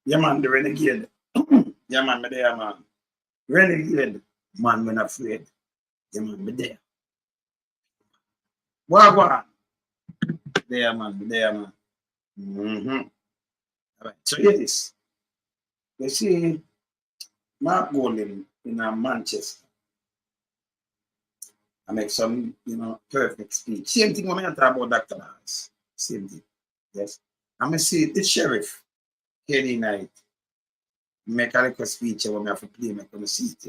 Yeah, man, the renegade. Yeah, man, me there, man. Renegade. Man, when afraid. Yeah, man, me there. What? There, man, me there, man. All right, so here it is. You see, Mark Golden in Manchester. I make some, perfect speech. Same thing when I talk about Dr. Lance. Same thing. Yes. I'm going to see the sheriff, Kenny Knight, make a little speech when I have to play, make them see it.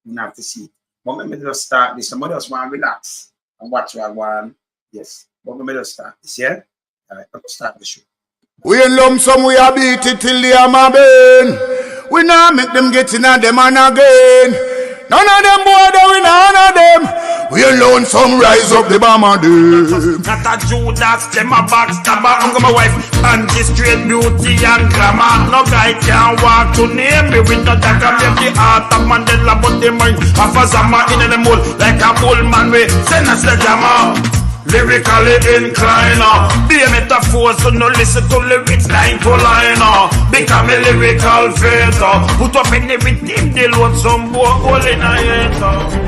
You have to see it. But let me just start this. Somebody else want to relax and watch what I want. Yes. But let me just start this, yeah? All right, let's start the show. We in lump sum, we a beat it till they are my bane. We now make them get in and them and again. None of them boy, we none of them. We alone some rise up the bomber them. Not a Judas, them a backstabber. Uncle my wife, and this straight beauty and glamour. No guy can walk to name me with no dagger. Make the heart of Mandela, but the mind of a Zama in the mold. Like a bull man, we send us the jammer. Lyrically inclined, be a metaphor, so no listen to lyrics line to line. Become a lyrical faker. Put up in everything, they load some boy all in a hater.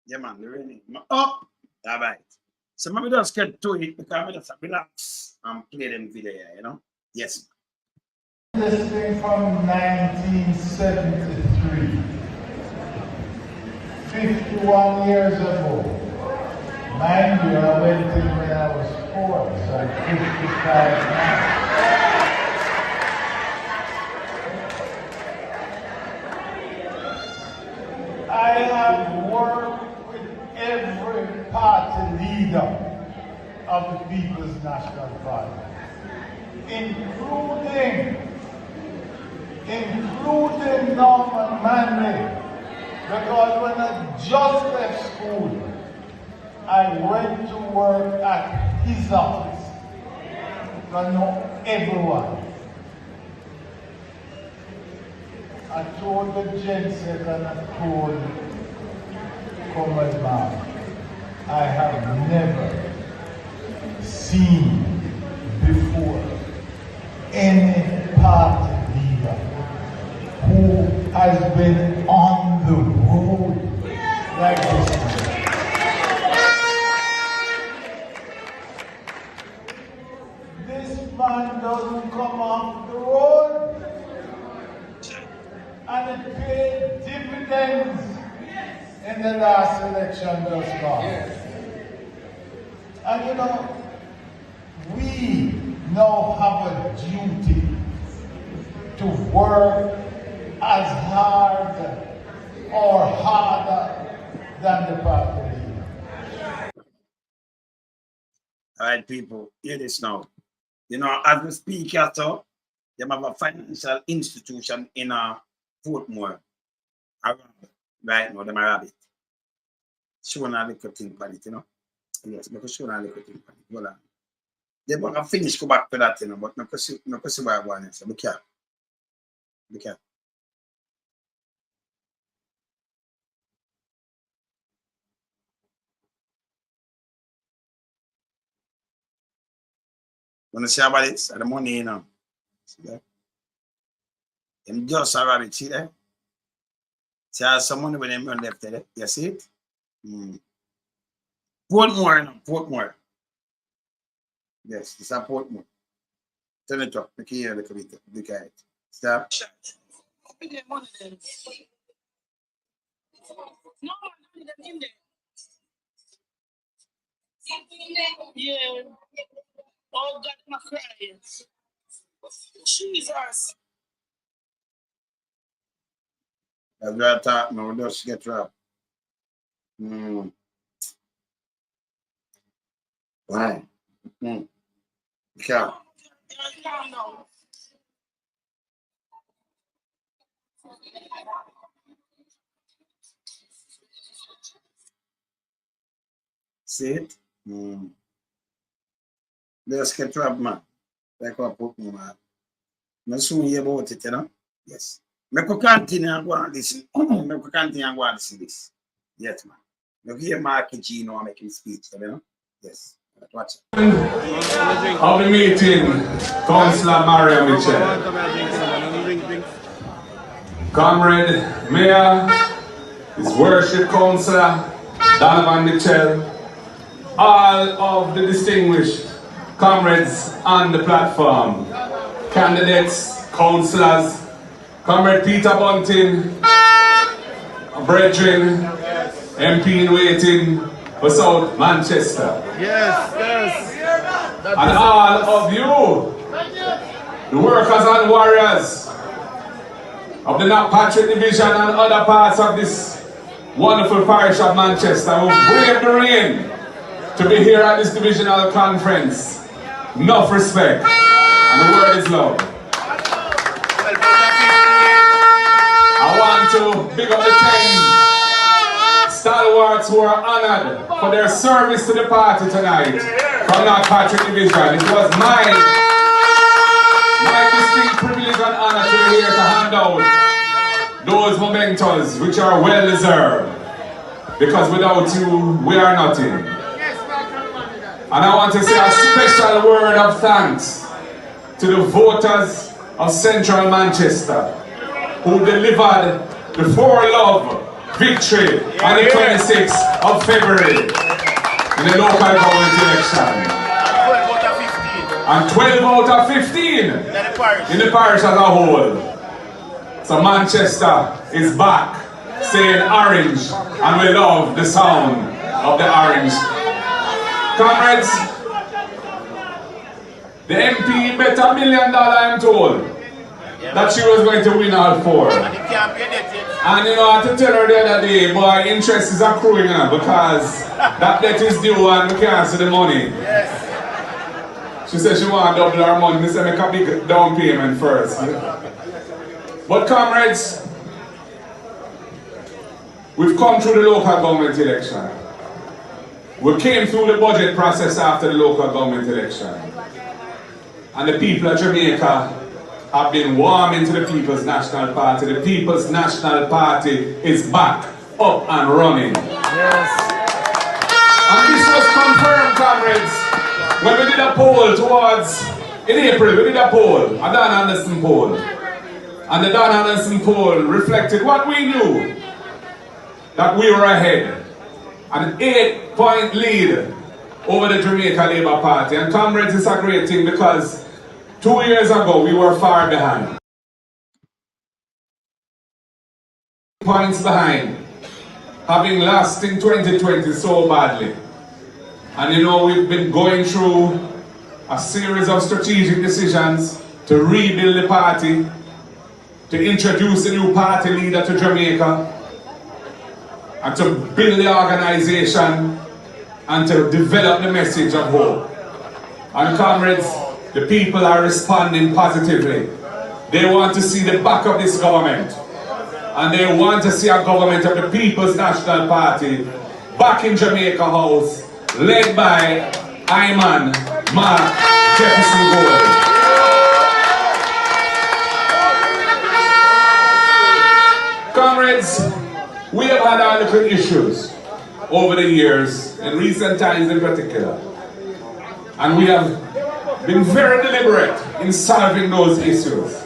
Yeah, man, the rain up. All right. So maybe just get to it because I just relax and play them video, Yes. This thing from 1973, 51 years ago. Mind you, I went in when I was 4, so I'm 55 now. I have worked with every party leader of the People's National Party, including Norman Manley, because when I just left school, I went to work at his office. I know everyone. I told the Genset and I told Commandant, I have never seen before any party leader who has been on the road like this. This man doesn't come off the road. And it paid dividends in the last election just gone. And we now have a duty to work as hard or harder than the party leader. All right, people, hear this now. As we speak here, so they have a financial institution in Portmore. Right now, them a rabbit. Showing a little thing on it, Yes, because showing a little thing on it. Hold on. They're going to finish go back to that, but no see why I want to. Look here. Look here. Want to see about it? The money, See that? Them just a rabbit, see that? See how some money when them left there? You see it? Portmore. Yes, it's a Portmore. Turn it up. Make it hear a little bit. Look at it. Stop. No, in there. Yeah. Oh, God, my crying. Jesus. As we are talking, we just get trapped. Why? Yeah. See it? Let's get trapped, man. Like what put me, man. No soon hear about it, you know? Yes. Me could continue and go and listen. Me could continue and go and listen this. Yes, man. You hear Markie G now making speech, you know? Yes. Watch it. Of the meeting, Councillor Maria Mitchell, Comrade Mayor, His Worship Councillor Donovan Mitchell, all of the distinguished comrades on the platform, candidates, councillors, Comrade Peter Bunting, brethren, MP in waiting for South Manchester. Yes. And all of you, the workers and warriors of the Not Patriot Division and other parts of this wonderful parish of Manchester who braved the rain to be here at this divisional conference. Enough respect, and the word is love. I want to big up the 10 stalwarts who are honored for their service to the party tonight from Not Patriot Division. It was my distinct privilege and honor to be here to hand out those mementos which are well deserved, because without you we are nothing. And I want to say a special word of thanks to the voters of Central Manchester who delivered the 4-love victory on the 26th of February in the local government election. And 12 out of 15 in the parish as a whole. So Manchester is back saying orange, and we love the sound of the orange. Comrades, the MP bet $1 million, I'm told, that she was going to win all 4. And you know, I had to tell her the other day, boy, interest is accruing now because that debt is due and we can't see the money. She said she want to double her money. She said make a big down payment first. But comrades, we've come through the local government election. We came through the budget process after the local government election. And the people of Jamaica have been warming to the People's National Party. The People's National Party is back, up and running. Yes. And this was confirmed, comrades, when we did a poll towards, in April, we did a poll, a Dan Anderson poll. And the Dan Anderson poll reflected what we knew, that we were ahead. An 8-point lead over the Jamaica Labour Party. And comrades, it's a great thing because 2 years ago we were far behind. Points behind, having lost in 2020 so badly. And you know, we've been going through a series of strategic decisions to rebuild the party, to introduce a new party leader to Jamaica, and to build the organization and to develop the message of hope. And comrades, the people are responding positively. They want to see the back of this government. And they want to see a government of the People's National Party back in Jamaica House, led by Iman Mark Jefferson Gold. Comrades, we have had our little issues over the years, in recent times in particular. And we have been very deliberate in solving those issues.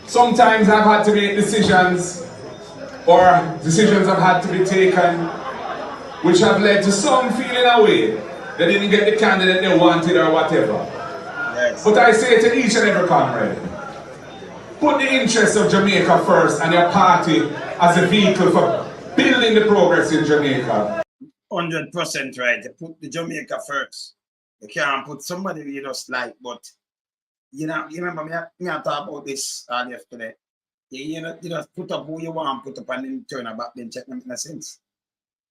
Sometimes I've had to make decisions, or decisions have had to be taken, which have led to some feeling away they didn't get the candidate they wanted or whatever. Yes. But I say to each and every comrade, put the interests of Jamaica first and your party as a vehicle for building the progress in Jamaica. 100% right. You put the Jamaica first. You can't put somebody you just like, but you know, you remember me I talk about this yesterday. You just put up who you want, put up and then turn back, then check them in a sense.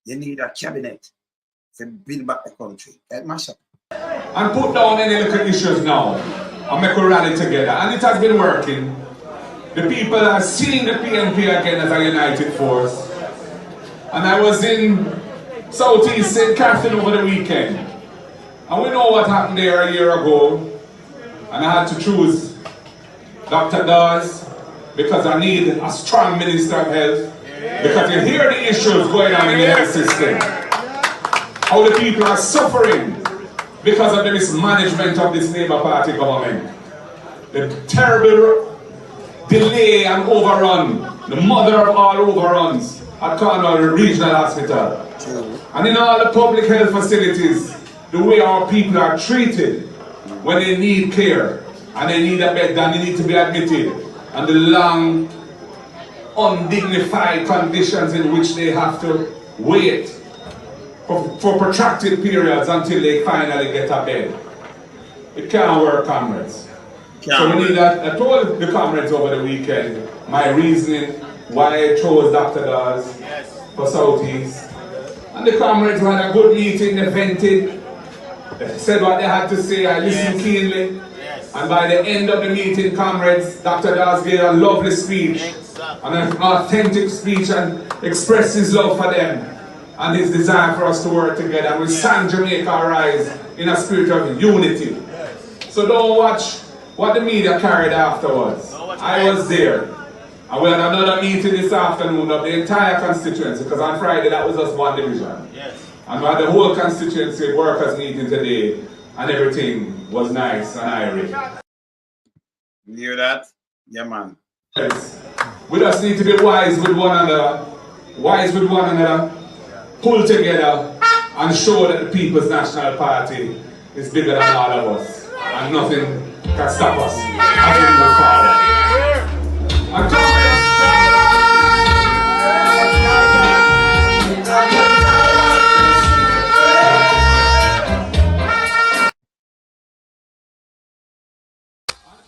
You need a cabinet to build back the country. That mash up. And put down any little issues now and make a rally together. And it has been working. The people are seeing the PNP again as a united force. And I was in Southeast St. Catherine over the weekend. And we know what happened there a year ago. And I had to choose Dr. Dawes because I need a strong Minister of Health. Because you hear the issues going on in the health system. How the people are suffering because of the mismanagement of this Labour Party government. The terrible delay and overrun, the mother of all overruns at Cornwall Regional Hospital. And in all the public health facilities, the way our people are treated when they need care and they need a bed and they need to be admitted, and the long, undignified conditions in which they have to wait for protracted periods until they finally get a bed. It can't work, comrades. So we need that. I told the comrades over the weekend my reasoning why I chose Dr. Dawes for Southeast. And the comrades had a good meeting, they vented, they said what they had to say, I listened keenly. And by the end of the meeting, comrades, Dr. Dawes gave a lovely speech, and an authentic speech, and expressed his love for them and his desire for us to work together. And we sang Jamaica Rise in a spirit of unity. So don't watch what the media carried afterwards. I was there. And we had another meeting this afternoon of the entire constituency, because on Friday that was just one division. And we had the whole constituency workers meeting today, and everything was nice and airy. You hear that? Yeah, man. Yes. We just need to be wise with one another, pull together, and show that the People's National Party is bigger than all of us, and nothing can stop us as we move forward. And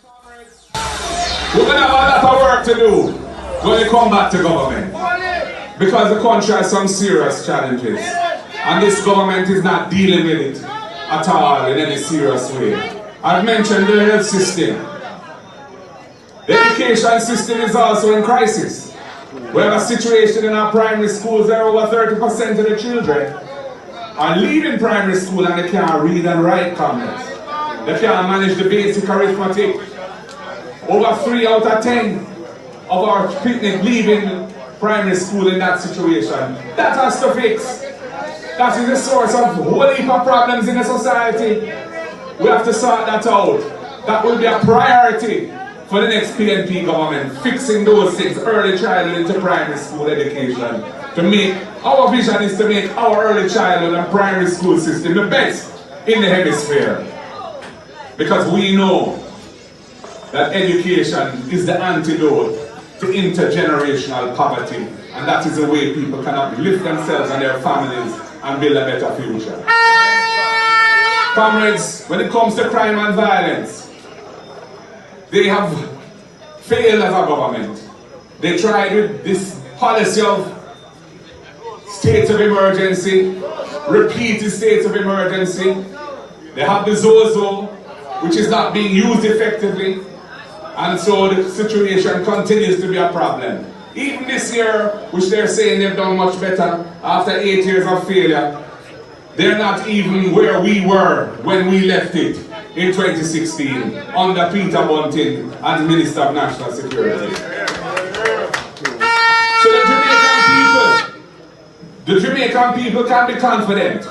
comrades, we're going to have a lot of work to do when we come back to government. Because the country has some serious challenges. And this government is not dealing with it at all in any serious way. I've mentioned the health system. The education system is also in crisis. We have a situation in our primary schools where over 30% of the children are leaving primary school and they can't read and write comments. They can't manage the basic arithmetic. Over 3 out of 10 of our picnic leaving primary school in that situation. That has to fix. That is the source of a whole heap of problems in the society. We have to sort that out. That will be a priority for the next PNP government, fixing those things, early childhood into primary school education. To make, our vision is to make our early childhood and primary school system the best in the hemisphere. Because we know that education is the antidote to intergenerational poverty, and that is the way people can uplift themselves and their families and build a better future. Comrades, when it comes to crime and violence, they have failed as a government. They tried with this policy of states of emergency, repeated states of emergency. They have the Zozo, which is not being used effectively. And so the situation continues to be a problem. Even this year, which they're saying they've done much better after 8 years of failure, they're not even where we were when we left it in 2016 under Peter Bunting as Minister of National Security. So the Jamaican people can be confident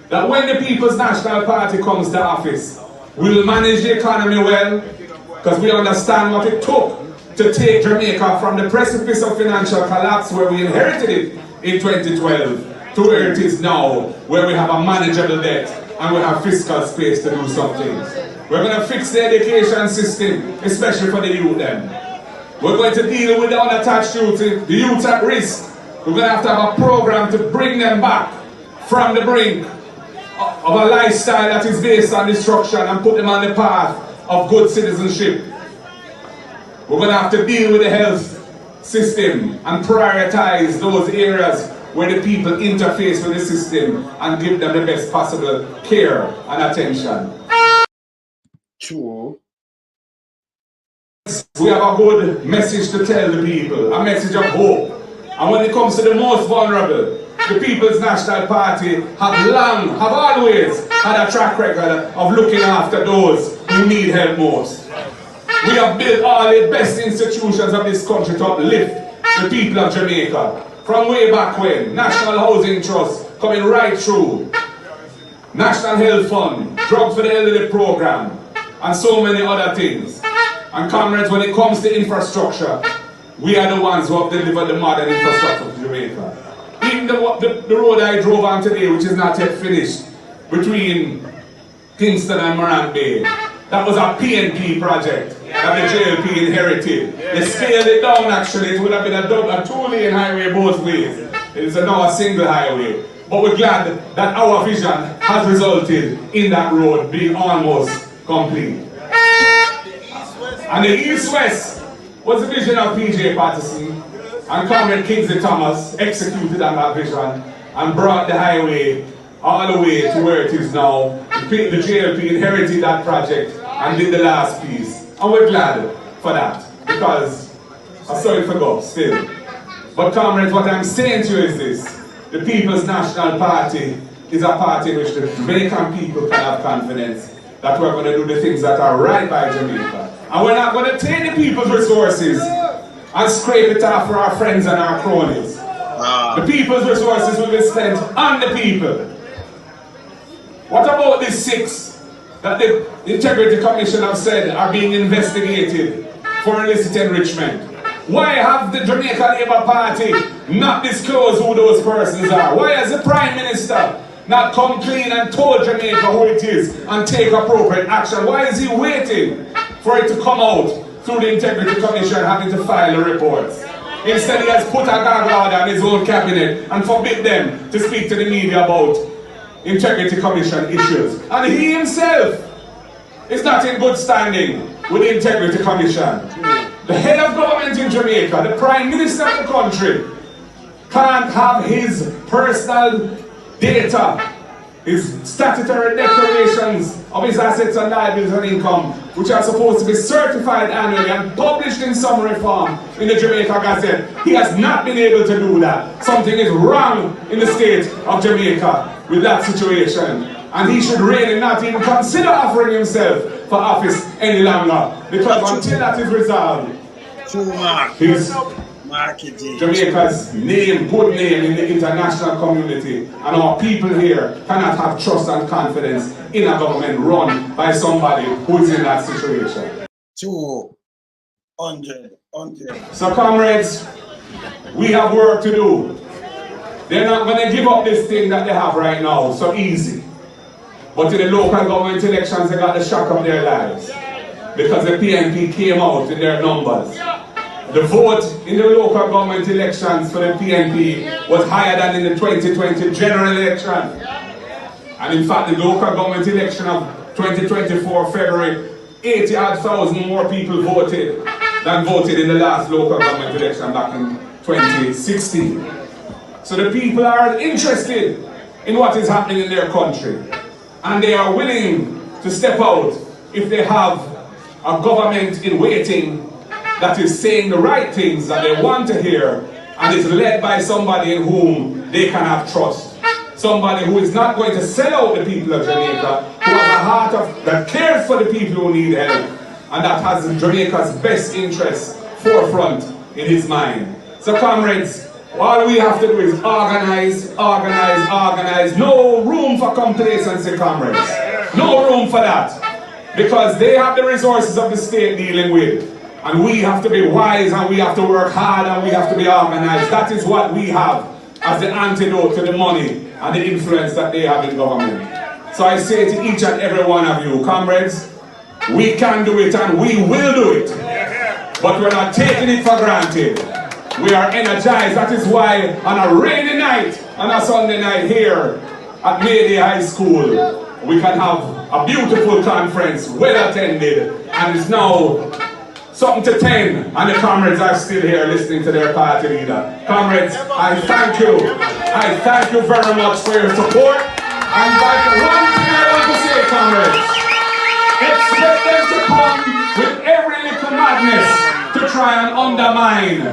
that when the People's National Party comes to office, we'll manage the economy well, because we understand what it took to take Jamaica from the precipice of financial collapse where we inherited it in 2012 to where it is now, where we have a manageable debt and we have fiscal space to do some things. We're going to fix the education system, especially for the youth then. We're going to deal with the unattached youth, the youth at risk. We're going to have a program to bring them back from the brink of a lifestyle that is based on destruction and put them on the path of good citizenship. We're going to have to deal with the health system and prioritize those areas where the people interface with the system and give them the best possible care and attention. True. We have a good message to tell the people, a message of hope. And when it comes to the most vulnerable, the People's National Party have always had a track record of looking after those who need help most. We have built all the best institutions of this country to uplift the people of Jamaica. From way back when, National Housing Trust coming right through, National Health Fund, Drugs for the Elderly Program, and so many other things. And comrades, when it comes to infrastructure, we are the ones who have delivered the modern infrastructure to Jamaica. Even the road I drove on today, which is not yet finished, between Kingston and Morant Bay, that was a PNP project that the JLP inherited. They scaled it down actually, it would have been a two-lane highway both ways. It is now a single highway. But we're glad that our vision has resulted in that road being almost complete. And the East-West was the vision of PJ Patterson, and Comrade Kingsley Thomas executed on that vision and brought the highway all the way to where it is now. The JLP inherited that project and did the last piece. And we're glad for that, because I saw it for God still. But comrades, what I'm saying to you is this: the People's National Party is a party in which the Jamaican people can have confidence that we're going to do the things that are right by Jamaica. And we're not going to take the people's resources and scrape it off for our friends and our cronies. The people's resources will be spent on the people. What about the 6 that the Integrity Commission have said are being investigated for illicit enrichment? Why have the Jamaica Labour Party not disclosed who those persons are? Why has the Prime Minister not come clean and told Jamaica who it is and take appropriate action? Why is he waiting for it to come out through the Integrity Commission having to file the reports? Instead, he has put a gag order on his own cabinet and forbid them to speak to the media about Integrity Commission issues. And he himself is not in good standing with the Integrity Commission. The head of government in Jamaica, the Prime Minister of the country, can't have his personal data, his statutory declarations of his assets and liabilities and income, which are supposed to be certified annually and published in summary form in the Jamaica Gazette. He has not been able to do that. Something is wrong in the state of Jamaica with that situation. And he should really not even consider offering himself for office any longer. Because until that is resolved, his Markie G. Jamaica's name, good name in the international community, and our people here cannot have trust and confidence in a government run by somebody who is in that situation. 200. So comrades, we have work to do. They're not going to give up this thing that they have right now so easy. But in the local government elections, they got the shock of their lives, because the PNP came out in their numbers. The vote in the local government elections for the PNP was higher than in the 2020 general election. And in fact, the local government election of 2024 February, 80,000 more people voted than voted in the last local government election back in 2016. So the people are interested in what is happening in their country. And they are willing to step out if they have a government in waiting that is saying the right things that they want to hear and is led by somebody in whom they can have trust. Somebody who is not going to sell out the people of Jamaica, who has a heart that cares for the people who need help, and that has Jamaica's best interests forefront in his mind. So comrades, all we have to do is organize, organize, organize. No room for complacency, comrades. No room for that. Because they have the resources of the state dealing with. And we have to be wise, and we have to work hard, and we have to be organized. That is what we have as the antidote to the money and the influence that they have in government. So I say to each and every one of you, comrades, We can do it and we will do it. But we're not taking it for granted. We are energized. That is why on a rainy night, on a Sunday night here at Mayday High School, we can have a beautiful conference, well attended, and it's now something to 10, and the comrades are still here listening to their party leader. Comrades, I thank you. I thank you very much for your support. And like one thing I want to say, comrades, expect them to come with every little madness to try and undermine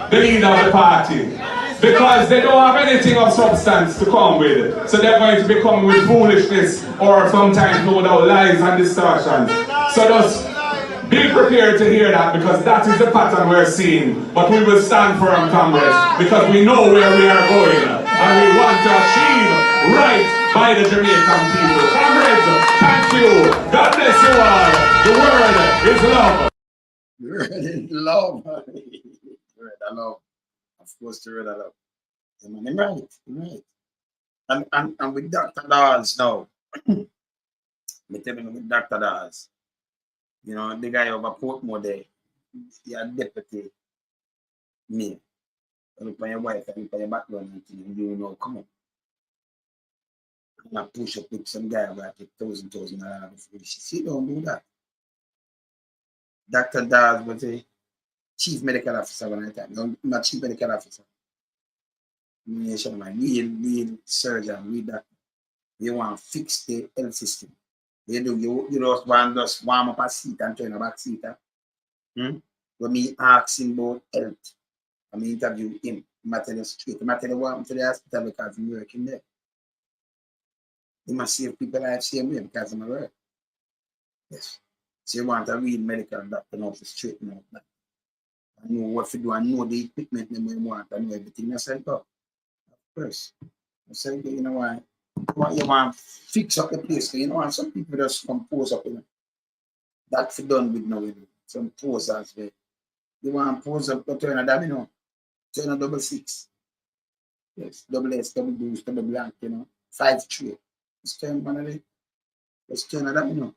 the leader of the party. Because they don't have anything of substance to come with. So they're going to be coming with foolishness or sometimes no doubt lies and distortions. So just be prepared to hear that, because that is the pattern we're seeing. But we will stand firm, comrades, because we know where we are going. And we want to achieve right by the Jamaican people. Comrades, thank you. God bless you all. The word is love. The word is love. The word of love. Of course, the word of love. I'm right. I'm right. And with Dr. Dawes now, me tell you with Dr. Dawes, you know, the guy over Portmore there, he a deputy me. I look on your wife, I look on your background, and you know, come on. And I push up with some guy about $1,000 before she don't do that. Dr. Dawes was a chief medical officer when I time. No, not chief medical officer. Real surgeon, real doctor. You want to fix the health system. You just want to just warm up a seat and turn a back seat. When me ask him about health, I mean interview him, I tell you straight. I tell you what I'm to the hospital because I'm working there. He must save people life same way because I'm a work. Yes. So you want a real medical doctor now to straighten out that. I know what to do, I know the equipment they want, I know everything I said up. First. I said, you know why? You want to fix up the place. You know, and some people just compose up, you know. That's done with now, some posers there. You want to pose up, but turn a dam, you know. Turn a 6. Yes, double S, double boost, double blank, you know. 5-3. Let's turn one of them. Let's turn a dam, you know.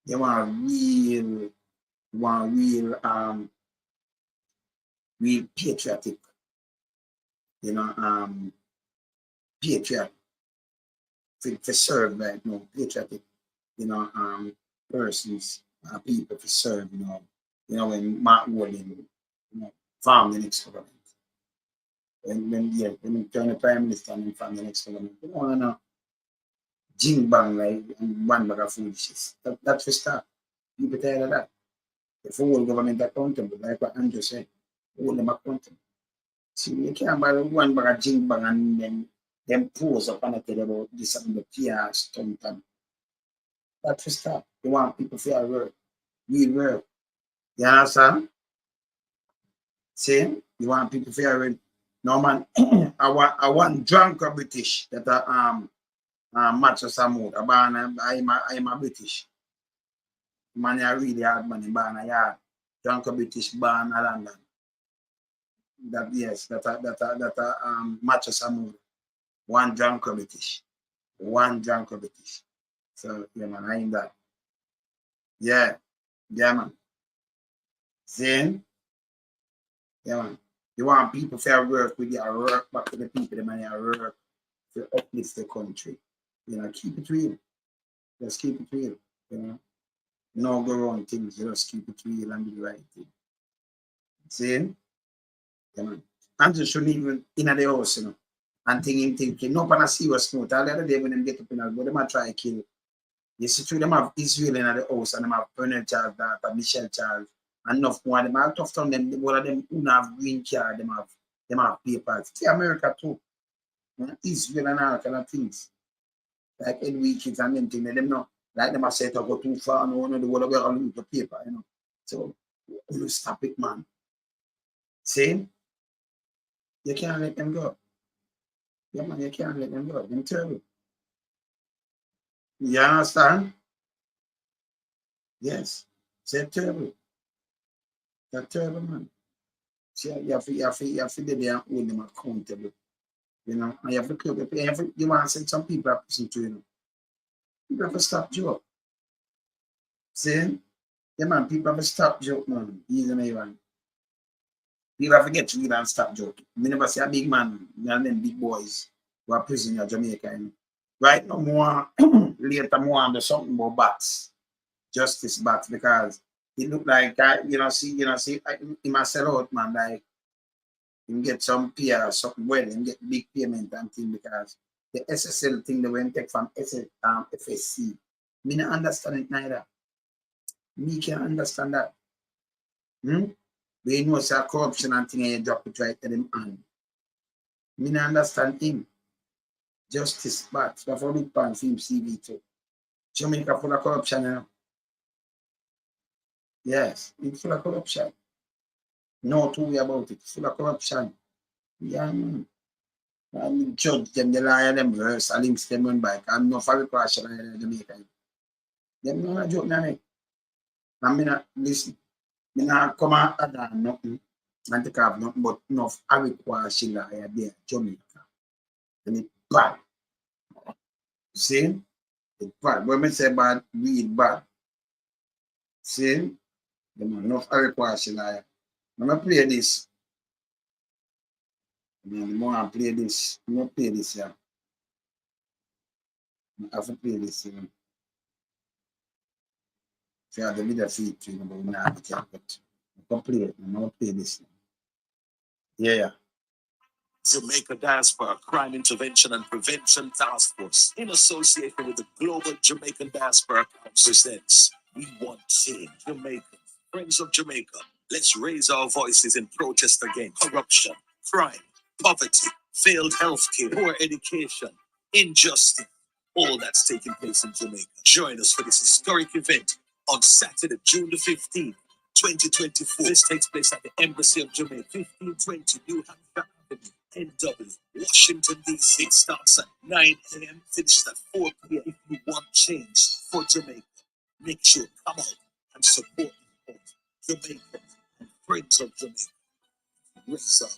You want real patriotic, you know, patriot. For serve right now, patriotic, you know, persons, people to serve, you know, when Mark Walden, you know, farm the next government. And when we turn the prime minister and farm the next government, you don't want to jing bang like and one bag of foolishness. That's for start. People tired of that. The whole government accountable, like what Andrew said, hold them accountable. See, you can't buy one bag of jing bang and then them pose up and tell about this and the PR stunt and that's for start. You want people to feel work, real work. You understand? See? You want people to feel work. No man, I want drunk British that are match us some mood. I'm a British. Man, I really hard money, ban a yard. Drunk British ban a London. That yes, that match us some mood. One drunk British. One drunk British. So yeah man, I ain't that. Yeah. Yeah man. Then yeah man. You want people to work with you, work back to the people, the money work to uplift the country. You know, keep it real. Just keep it real. You know. No go wrong things, just keep it real and do the right thing. See? Yeah man. And just shouldn't even in the house, you know. And thinking, no pan see what's smooth. All the other day when them get up in the go, they might try to kill. You see through them have Israel in the house and them have Colonel Charles, that Michelle Charles, and enough more. Them have tough on them, one of them who have green card, them have papers. See America too. Israel and all kind of things. Like Edwin kids and them things, them know. Like them have said to go too far, no one know the word of God the paper, you know. So you stop it, man. See? You can't let them go. Yeah, man, you can't let them go. They're terrible. You understand? Yes. They're terrible. They're terrible, man. See, you have to be there and hold them accountable. You know, and you have to you want to say some people are pushing to you know. You have to stop joke. See? Yeah, man, people have to stop joke, man. Easy, man. People have to get to read and stop joking. We never see a big man and them big boys who are prison in Jamaica. Right now, more later, more on the something about bats. Justice bats, because it look like, he must sell out, man, like, you get some pay or something, well, and get big payment and thing, because the SSL thing they went take from FSC. Me not understand it neither. Me can't understand that. We know it's a corruption and thing and you drop it right to them hand. Me not understand him. Justice, but that's a big pan film CV too. Jamaica full of corruption, you know. Yes, it's full of corruption. No two way about it. Full of corruption. Yeah, man. And judge them, the liar them, rehearse, links them on bike. I'm not for the corruption in Jamaica. Them not a joke, man. And me not listen. Me not come out and nothing. And take off nothing but enough hurricane liar there, Jamaica. And it's bad. See? It's bad. When I say bad, read bad. See? Them enough hurricane liar. I'm going to play this. The more I play this, I'm going to play this here. I have to play this here. If you have the video feed to you, but we not have it yet. But I'm going to play it. I'm going to play this. Yeah. Jamaica Diaspora Crime Intervention and Prevention Task Force, in association with the Global Jamaican Diaspora Council, presents We Want Change. Jamaicans, friends of Jamaica, let's raise our voices in protest against corruption, crime, poverty, failed healthcare, poor education, injustice, all that's taking place in Jamaica. Join us for this historic event on Saturday, June the 15th, 2024. This takes place at the Embassy of Jamaica, 1520 New Hampshire Avenue, NW, Washington, D.C. It starts at 9 a.m., finishes at 4 p.m. If you want change for Jamaica, make sure come out and support Jamaica and friends of Jamaica. Raise up.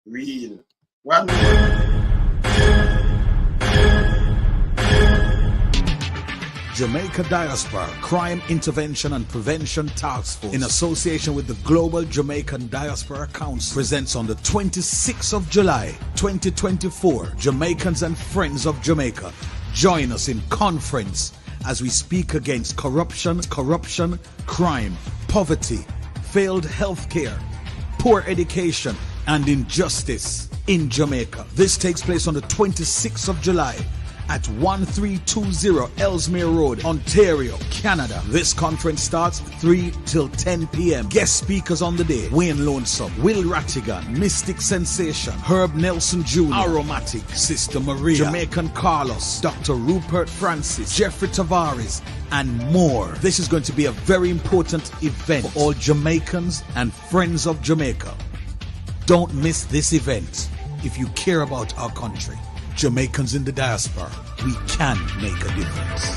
Real. One. Jamaica Diaspora Crime Intervention and Prevention Task Force, in association with the Global Jamaican Diaspora Council, presents on the 26th of July 2024 Jamaicans and Friends of Jamaica. Join us in conference as we speak against corruption, crime, poverty, failed healthcare, poor education, and injustice in Jamaica. This takes place on the 26th of July at 1320 Ellesmere Road, Ontario, Canada. This conference starts 3 till 10 p.m. Guest speakers on the day: Wayne Lonesome, Will Rattigan, Mystic Sensation, Herb Nelson Jr., Aromatic, Sister Maria, Jamaican Carlos, Dr. Rupert Francis, Jeffrey Tavares, and more. This is going to be a very important event for all Jamaicans and friends of Jamaica. Don't miss this event if you care about our country. Jamaicans in the diaspora, we can make a difference.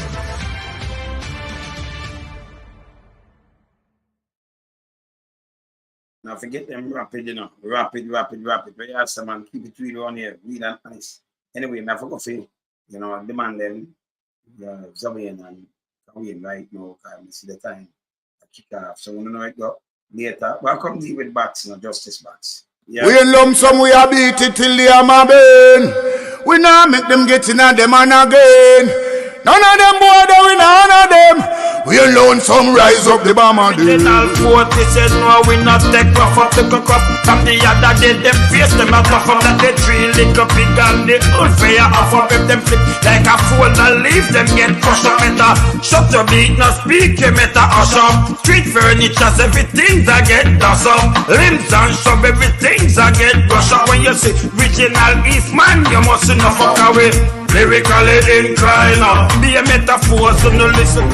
Now forget them rapid, you know. Rapid. But you have someone keep it real on here, real and nice. Anyway, now forget feel, you know, demand them, Zawian and Kawian right now, because I see the time I kick off. So we don't know it go later. Welcome to with bats, you know, justice bats. Yeah. We in lump sum, we a beat it till the hammer burn. We now make them get in a them and again. None of them boy, we none of them. We alone some rise up the bomber. Original 40 says no, we not take rough up the crop. From the other day, them face them a puff up that they three little pig and the old fire off up if them flip like a fool and leave them get crushed up better. Shut your beat, no speak, you better hush up. Street furniture, everything that get dust up. Limbs and shove, everything that get brush up. When you see original Eastman, you must not fuck away. Lyrically inclined, be a metaphor, so no listen.